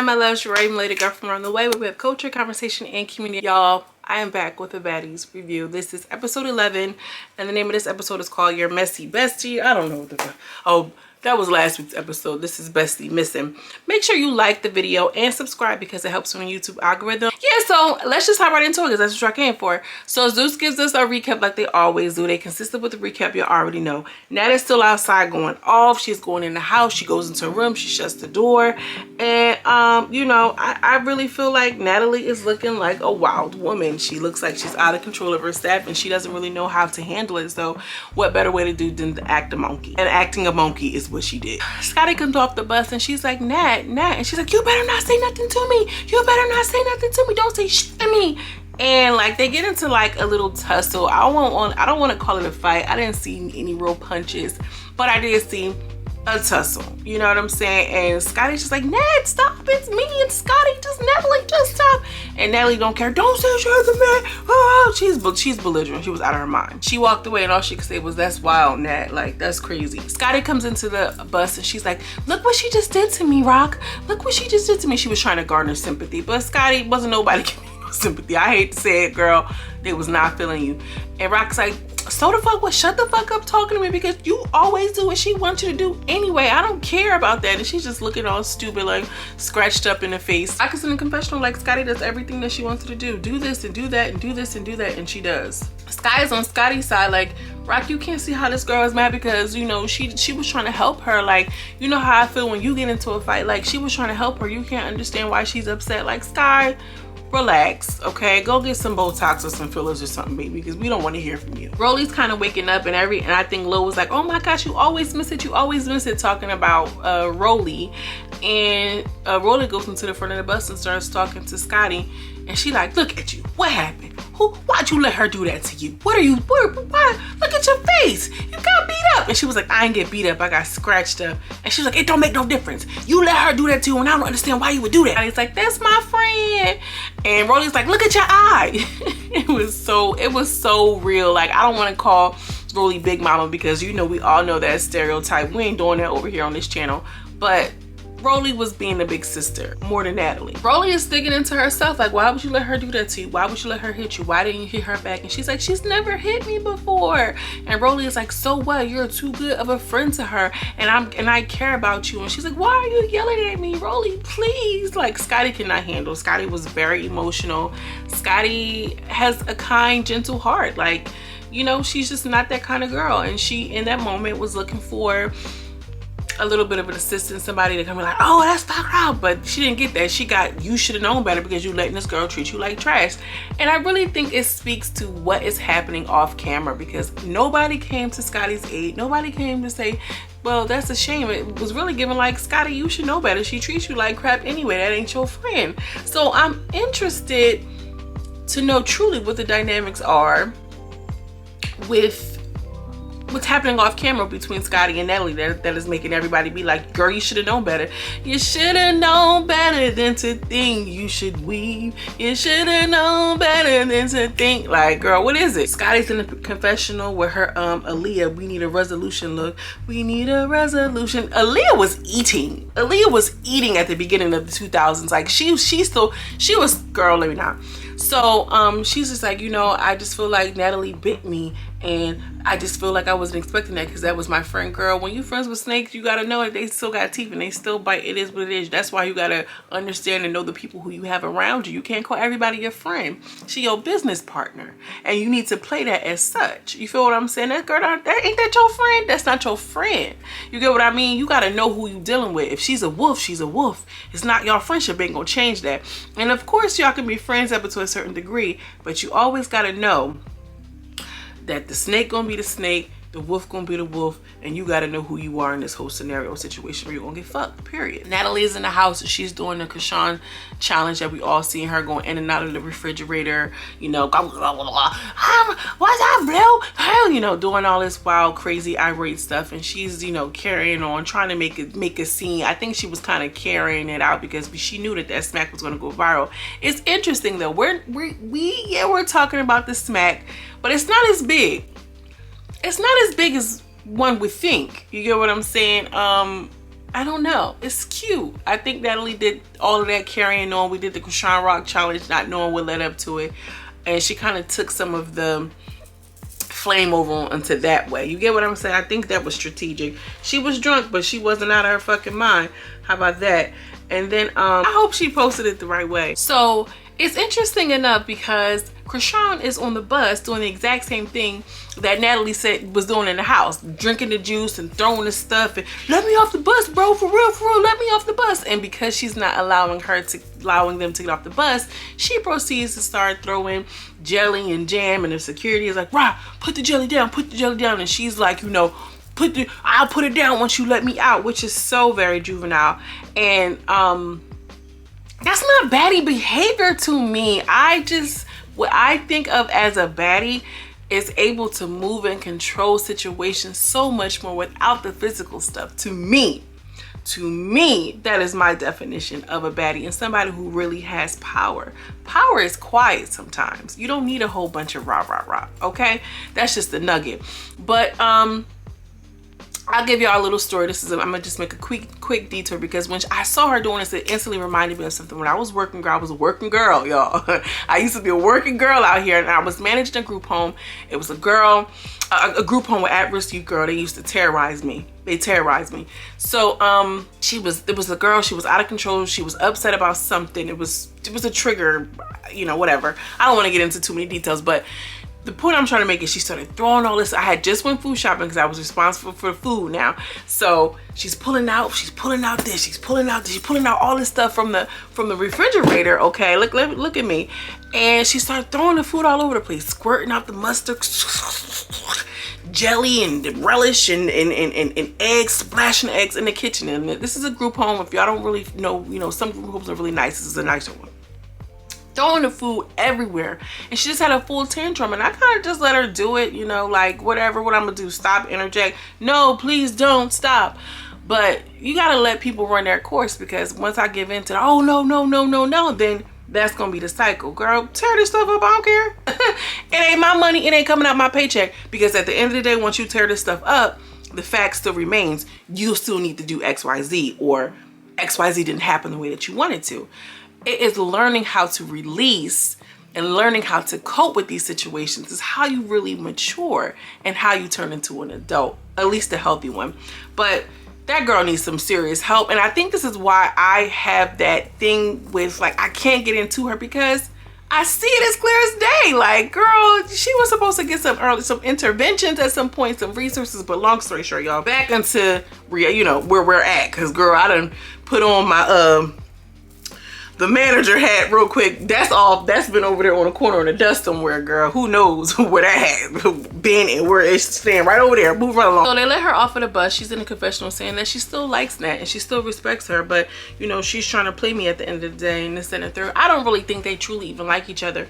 my loves, your raven lady girl from around the way, where we have culture, conversation, and community. Y'all, I am back with a Baddies review. This is episode 11, and the name of this episode is called Your Messy Bestie. I don't know what the... Oh, that was last week's episode. This is Baddie Missing. Make sure you like the video and subscribe because it helps on the YouTube algorithm. Yeah, so let's just hop right into it because that's what I came for. So Zeus gives us a recap like they always do. They consistent with the recap you already know. Nat is still outside going off. She's going in the house. She goes into her room. She shuts the door. And, you know, I really feel like Natalie is looking like a wild woman. She looks like she's out of control of her staff and she doesn't really know how to handle it. So what better way to do than to act a monkey? And acting a monkey is what she did. Scotty comes off the bus and she's like, Nat, and she's like, you better not say nothing to me. You better not say nothing to me. Don't say shit to me. And like they get into like a little tussle. I don't want to call it a fight. I didn't see any real punches, but I did see a tussle. You know what I'm saying? And Scotty's just like, Nat, stop. It's me and Scotty. Just Natalie, just stop. And Natalie don't care. Don't say shit to me. Oh, she's belligerent. She was out of her mind. She walked away and all she could say was, that's wild, Nat. Like, that's crazy. Scotty comes into the bus and she's like, look what she just did to me, Rock. Look what she just did to me. She was trying to garner sympathy, but Scotty wasn't nobody giving me no sympathy. I hate to say it, girl. They was not feeling you. And Rock's like, so the fuck what? Shut the fuck up talking to me because you always do what she wants you to do anyway. I don't care about that. And she's just looking all stupid, like scratched up in the face. I was in the confessional like Scotty does everything that she wants her to do. Do this and do that and do this and do that, and she does. Sky is on Scotty's side like, Rock, you can't see how this girl is mad because, you know, she was trying to help her. Like, you know how I feel when you get into a fight. Like, she was trying to help her. You can't understand why she's upset. Like, Sky, relax, okay? Go get some Botox or some fillers or something, baby, because we don't want to hear from you. Rolly's kind of waking up and I think Lo was like, oh my gosh, you always miss it. You always miss it, talking about Rolly. And Rolly goes into the front of the bus and starts talking to Scotty. And she like, look at you. What happened? Why'd you let her do that to you? Why? Look at your face. You got beat up. And she was like, I ain't get beat up. I got scratched up. And she was like, it don't make no difference. You let her do that to you and I don't understand why you would do that. And he's like, that's my friend. And Rolly's like, look at your eye. It was so real. Like, I don't want to call Rolly Big Mama because, you know, we all know that stereotype. We ain't doing that over here on this channel. But Rolly was being a big sister more than Natalie. Rolly is digging into herself like, why would you let her do that to you? Why would you let her hit you? Why didn't you hit her back? And she's like, she's never hit me before. And Rolly is like, so what? You're too good of a friend to her and I care about you. And she's like, why are you yelling at me? Rolly, please. Like, Scotty cannot handle. Scotty was very emotional. Scotty has a kind, gentle heart. Like, you know, she's just not that kind of girl. And she, in that moment, was looking for a little bit of an assistant, somebody to come and like, oh, that's fucked up. But she didn't get that. She got, you should have known better because you letting this girl treat you like trash. And I really think it speaks to what is happening off camera because nobody came to Scotty's aid. Nobody came to say, well, that's a shame. It was really given like, Scotty, you should know better. She treats you like crap anyway. That ain't your friend. So I'm interested to know truly what the dynamics are with what's happening off camera between Scotty and Natalie that is making everybody be like, girl, you should have known better. You should have known better than to think you should weave. You should have known better than to think. Like, girl, what is it? Scotty's in the confessional with her Aaliyah, we need a resolution look. We need a resolution. Aaliyah was eating. Aaliyah was eating at the beginning of the 2000s. Like, she was, girl, let me not. So she's just like, you know, I just feel like Natalie bit me and I just feel like I wasn't expecting that because that was my friend. Girl, when you friends with snakes, you gotta know that they still got teeth and they still bite. It is what it is. That's why you gotta understand and know the people who you have around you. You can't call everybody your friend. She your business partner and you need to play that as such. You feel what I'm saying? That girl, that ain't that your friend? That's not your friend. You get what I mean? You gotta know who you dealing with. If she's a wolf, she's a wolf. It's not your friendship, ain't gonna change that. And of course y'all can be friends up to a certain degree, but you always gotta know that the snake gonna be the snake, the wolf gonna be the wolf, and you gotta know who you are in this whole scenario situation where you're gonna get fucked, period. Natalie is in the house and she's doing the Krishan challenge that we all seen her going in and out of the refrigerator, you know, blah, blah, blah, blah. What's up, Blue? You know, doing all this wild, crazy, irate stuff, and she's, you know, carrying on, trying to make a scene. I think she was kind of carrying it out because she knew that smack was gonna go viral. It's interesting though. We're talking about the smack, but it's not as big. It's not as big as one would think. You get what I'm saying? I don't know. It's cute. I think Natalie did all of that carrying on. We did the Krishan Rock challenge, not knowing what led up to it. And she kind of took some of the flame over onto that way. You get what I'm saying? I think that was strategic. She was drunk, but she wasn't out of her fucking mind. How about that? And then I hope she posted it the right way. So it's interesting enough because Krishan is on the bus doing the exact same thing that Natalie said was doing in the house, drinking the juice and throwing the stuff and let me off the bus, bro, for real, let me off the bus. And because she's not allowing them to get off the bus, she proceeds to start throwing jelly and jam, and the security is like, "Rah, put the jelly down, and she's like, you know, I'll put it down once you let me out, which is so very juvenile. And that's not baddie behavior to me. What I think of as a baddie is able to move and control situations so much more without the physical stuff. To me, that is my definition of a baddie, and somebody who really has power. Power is quiet sometimes. You don't need a whole bunch of rah, okay? That's just a nugget. But I'll give y'all a little story. I'm gonna just make a quick detour, because when I saw her doing this, it instantly reminded me of something. When I was working girl, I was a working girl, y'all. I used to be a working girl out here, and I was managing a group home. It was a girl, a group home with at-risk youth girl. They used to terrorize me. They terrorized me. So it was a girl. She was out of control. She was upset about something. It was a trigger, you know, whatever. I don't want to get into too many details, but the point I'm trying to make is she started throwing all this. I had just went food shopping because I was responsible for the food now. So she's pulling out this, she's pulling out all this stuff from the refrigerator. Okay, look at me. And she started throwing the food all over the place, squirting out the mustard, jelly and relish and eggs, splashing eggs in the kitchen. And this is a group home. If y'all don't really know, you know, some group homes are really nice. This is a nicer one. Throwing the food everywhere, and she just had a full tantrum, and I kind of just let her do it, you know, like whatever, what I'm gonna do, stop, interject, no, please don't stop. But you gotta let people run their course, because once I give in to, oh no, then that's gonna be the cycle. Girl, tear this stuff up, I don't care. It ain't my money, it ain't coming out my paycheck, because at the end of the day, once you tear this stuff up, the fact still remains, you still need to do XYZ, or XYZ didn't happen the way that you wanted to. It is learning how to release and learning how to cope with these situations is how you really mature and how you turn into an adult, at least a healthy one. But that girl needs some serious help. And I think this is why I have that thing with, like, I can't get into her, because I see it as clear as day. Like, girl, she was supposed to get some interventions at some point, some resources. But long story short, y'all, back into, you know, where we're at. Because, girl, I done put on my the manager hat real quick. That's been over there on the corner in the dust somewhere, girl. Who knows where that hat been and where it's staying, right over there. Move right along. So they let her off of the bus. She's in a confessional saying that she still likes Nat and she still respects her, but you know, she's trying to play me at the end of the day, and this and the third. I don't really think they truly even like each other.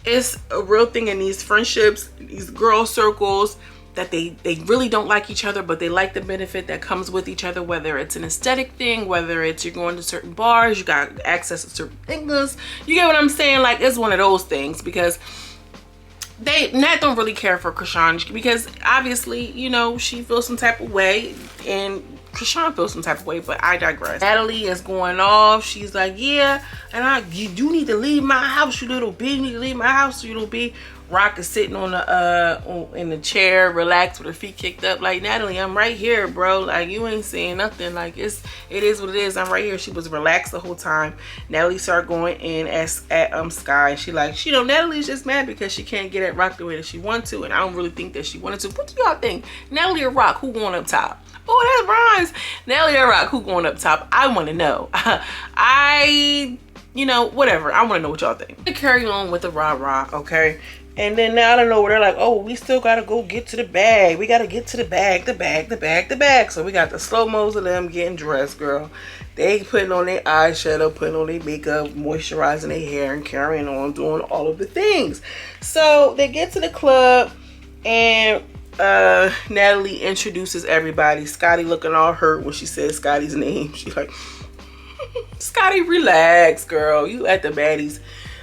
It's a real thing in these friendships, these girl circles, that they really don't like each other, but they like the benefit that comes with each other, whether it's an aesthetic thing, whether it's you're going to certain bars, you got access to certain things. You get what I'm saying? Like, it's one of those things, because Nat don't really care for Krishan, because obviously, you know, she feels some type of way and Krishan feels some type of way, but I digress. Natalie is going off. She's like, yeah, and you need to leave my house, you little bitch. You need to leave my house, you little bitch. Rock is sitting on the in the chair, relaxed with her feet kicked up, like, Natalie, I'm right here, bro. Like, you ain't saying nothing. Like, it is what it is. I'm right here. She was relaxed the whole time. Natalie started going in at Sky. She like, you know, Natalie's just mad because she can't get at Rock the way that she wants to, and I don't really think that she wanted to. What do y'all think? Natalie or Rock? Who going up top? Oh, that rhymes. Natalie or Rock? Who going up top? I want to know. You know, whatever. I want to know what y'all think. Carry on with the rah-rah, okay? And then now I don't know where they're like, oh, we still gotta go get to the bag. We gotta get to the bag. So we got the slow-mos of them getting dressed, girl. They putting on their eyeshadow, putting on their makeup, moisturizing their hair, and carrying on, doing all of the things. So they get to the club, and Natalie introduces everybody. Scotty looking all hurt when she says Scotty's name. She's like, Scotty, relax, girl. You at the Baddies.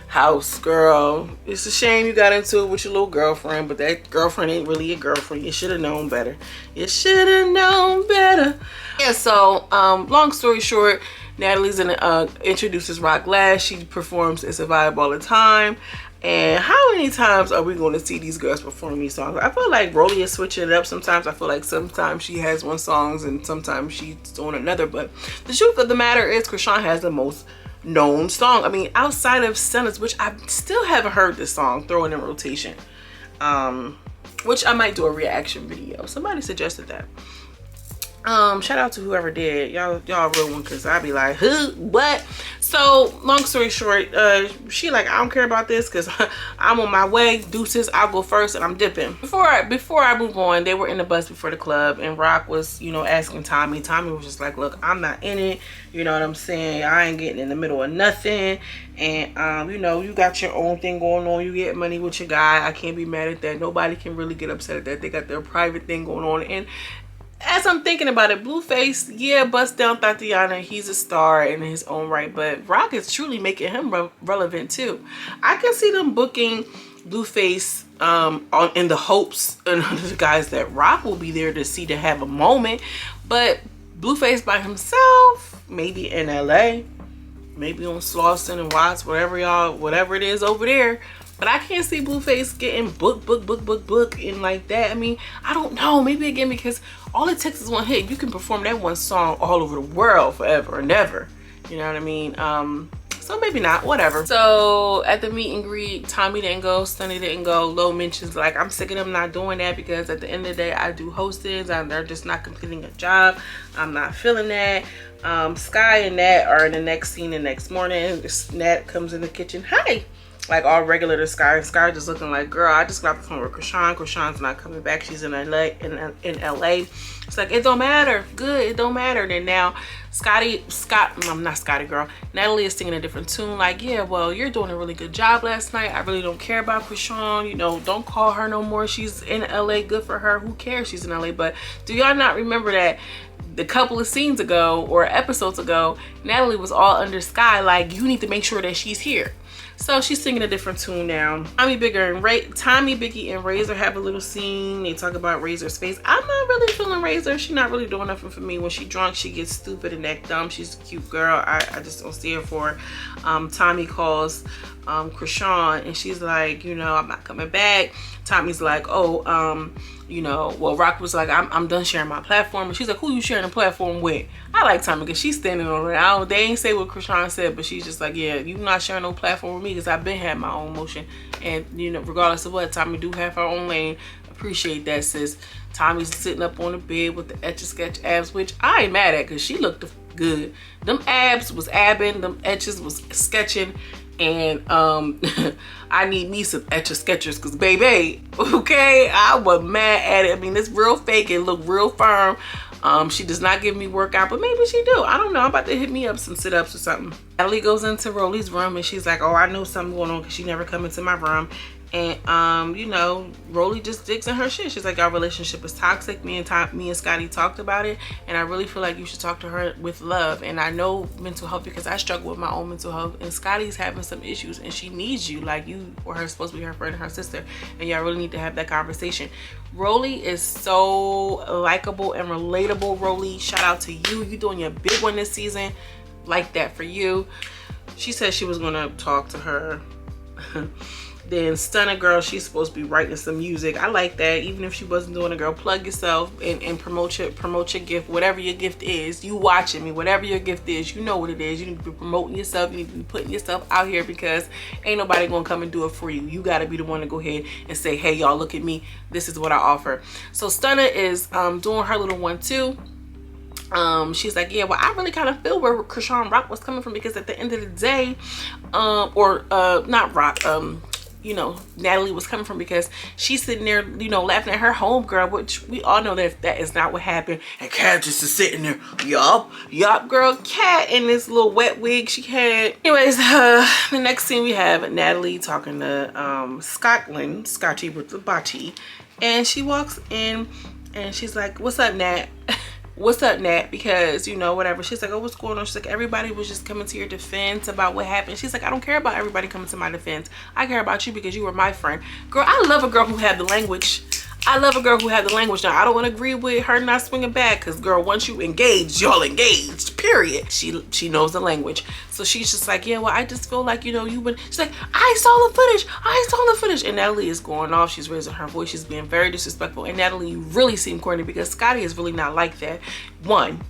house, girl. It's a shame you got into it with your little girlfriend, but that girlfriend ain't really a girlfriend. You should have known better. You should have known better. Yeah, so long story short, Natalie's introduces Rock last. She performs It's a Vibe all the time. And how many times are we going to see these girls perform these songs? I feel like Rolly is switching it up sometimes. I feel like sometimes she has one song and sometimes she's doing another. But the truth of the matter is Chrisean has the most known song. I mean, outside of Stunnas, which I still haven't heard this song, throw it in rotation. Which I might do a reaction video. Somebody suggested that. Shout out to whoever did. Y'all real one, because I be like, who, what? So long story short, she like, I don't care about this because I'm on my way. Deuces, I'll go first and I'm dipping. Before I move on, they were in the bus before the club and Rock was, you know, asking Tommy. Tommy was just like, look, I'm not in it. You know what I'm saying? I ain't getting in the middle of nothing. And you know, you got your own thing going on. You get money with your guy. I can't be mad at that. Nobody can really get upset at that. They got their private thing going on. And as I'm thinking about it, Blueface, yeah, bust down Tatiana. He's a star in his own right, but Rock is truly making him relevant too. I can see them booking Blueface in the hopes and the guys that Rock will be there to see, to have a moment. But Blueface by himself, maybe in LA, maybe on Slauson and Watts, whatever it is over there. But I can't see Blueface getting book and like that. I mean, I don't know. Maybe again because all it takes is one hit. You can perform that one song all over the world forever and ever. You know what I mean? So maybe not. Whatever. So at the meet and greet, Tommy didn't go, Sunny didn't go. Lo mentions like, I'm sick of them not doing that because at the end of the day, I do hostings and they're just not completing a job. I'm not feeling that. Sky and Nat are in the next scene the next morning. Nat comes in the kitchen. Hi. Like all regular to Sky. Sky just looking like, girl, I just got off the phone with Chrisean. Chrisean's not coming back. She's in LA. In LA. It's like, it don't matter. Good, it don't matter. Then now I'm not Scotty, girl. Natalie is singing a different tune. Like, yeah, well, you're doing a really good job last night. I really don't care about Chrisean. You know, don't call her no more. She's in LA. Good for her. Who cares? She's in LA. But do y'all not remember that the couple of scenes ago or episodes ago, Natalie was all under Sky like, you need to make sure that she's here. So she's singing a different tune now. Tommy, Biggie, and Razor have a little scene. They talk about Razor's face. I'm not really feeling Razor. She's not really doing nothing for me. When she drunk, she gets stupid and act dumb. She's a cute girl. I just don't see her for. Tommy calls Chrisean and she's like, you know, I'm not coming back. Tommy's like, oh, you know, well, Rock was like, I'm done sharing my platform. And she's like, who you sharing the platform with? I like Tommy because she's standing on it. They ain't say what Chrisean said, but she's just like, yeah, you not sharing no platform with me because I've been had my own motion. And, you know, regardless of what, Tommy do have her own lane. Appreciate that, sis. Tommy's sitting up on the bed with the Etch-a-Sketch abs, which I ain't mad at because she looked good. Them abs was abbing, them etches was sketching. And I need me some Etch-a-Sketchers because baby, okay, I was mad at it. I mean, it's real fake and look real firm. She does not give me workout, but maybe she do. I don't know. I'm about to hit me up some sit-ups or something. Natalie goes into Rolly's room and she's like, oh, I know something going on because she never come into my room. And you know, Rolly just digs in her shit. She's like, our relationship is toxic. Me and Scotty talked about it, and I really feel like you should talk to her with love. And I know mental health because I struggle with my own mental health, and Scotty's having some issues and she needs you. Like, you or her supposed to be her friend and her sister, and y'all really need to have that conversation. Rolly is so likable and relatable. Rolly, shout out to you. You doing your big one this season. Like that for you. She said she was gonna talk to her. Then Stunner girl, she's supposed to be writing some music. I like that. Even if she wasn't doing it, girl, plug yourself and promote your gift. Whatever your gift is, you watching me, whatever your gift is, you know what it is. You need to be promoting yourself. You need to be putting yourself out here because ain't nobody gonna come and do it for you. You gotta be the one to go ahead and say, hey y'all, look at me. This is what I offer. So Stunner is doing her little one too. She's like, yeah, well, I really kind of feel where Chrisean Rock was coming from because at the end of the day, not Rock, you know, Natalie was coming from because she's sitting there, you know, laughing at her homegirl, which we all know that is not what happened. And Kat just is sitting there, yup, girl, Kat in this little wet wig she had. Anyways, the next scene we have Natalie talking to Scotty with the Baddie, and she walks in and she's like, what's up, Nat? what's up, Nat? Because, you know, whatever. She's like, oh, what's going on? She's like, everybody was just coming to your defense about what happened. She's like, I don't care about everybody coming to my defense. I care about you because you were my friend. Girl, I love a girl who had the language. I love a girl who had the language. Now, I don't want to agree with her not swinging back because, girl, once you engaged, y'all engaged, period. She knows the language. So she's just like, yeah, well, I just feel like, you know, you would. She's like, I saw the footage. I saw the footage. And NATALIE is going off. She's raising her voice. She's being very disrespectful. And NATALIE, you really seem corny because Scotty is really not like that. One,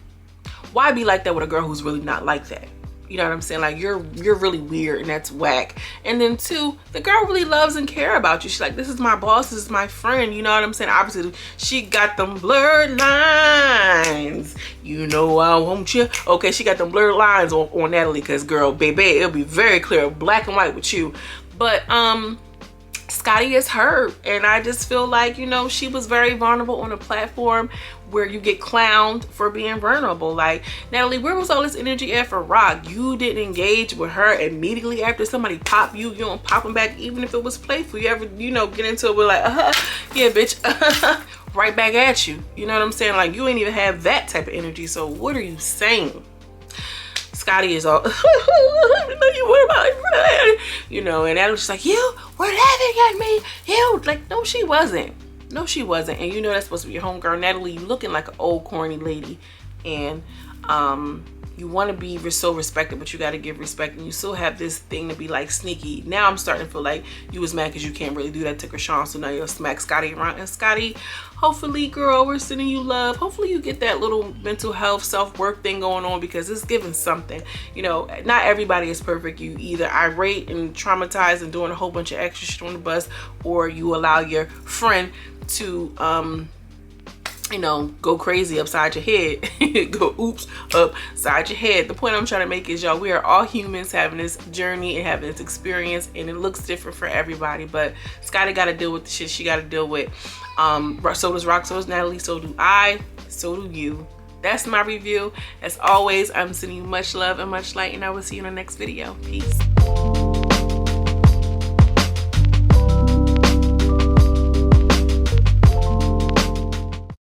why be like that with a girl who's really not like that? You know what I'm saying? Like, you're really weird and that's whack. And then two, the girl really loves and care about you. She's like, this is my boss, this is my friend. You know what I'm saying? Obviously, she got them blurred lines. You know I want you. Okay, she got them blurred lines on NATALIE because, girl, baby, it'll be very clear, black and white with you. But, Scotty is hurt, and I just feel like, you know, she was very vulnerable on a platform where you get clowned for being vulnerable. Like, NATALIE, where was all this energy at for Rock? You didn't engage with her immediately after somebody popped you. You don't pop them back, even if it was playful. You ever, you know, get into it with like, yeah, bitch, right back at you. You know what I'm saying? Like, you ain't even have that type of energy. So what are you saying? Scotty is all, you know, and Adam's just like, you were laughing at me. You, like, no, she wasn't. No, she wasn't. And you know that's supposed to be your homegirl. NATALIE, you looking like an old corny lady. And you want to be so respected, but you got to give respect. And you still have this thing to be like sneaky. Now I'm starting to feel like you was mad because you can't really do that to Krishan. So now you'll smack Scotty around. And Scotty, hopefully, girl, we're sending you love. Hopefully you get that little mental health, self-worth thing going on because it's giving something. You know, not everybody is perfect. You either irate and traumatized and doing a whole bunch of extra shit on the bus, or you allow your friend to you know, go crazy upside your head. Go oops upside your head. The point I'm trying to make is, y'all, we are all humans having this journey and having this experience, and it looks different for everybody. But Scotty got to deal with the shit she got to deal with. So does Rock, so does NATALIE, so do I, so do you. That's my review. As always, I'm sending you much love and much light, and I will see you in the next video. Peace.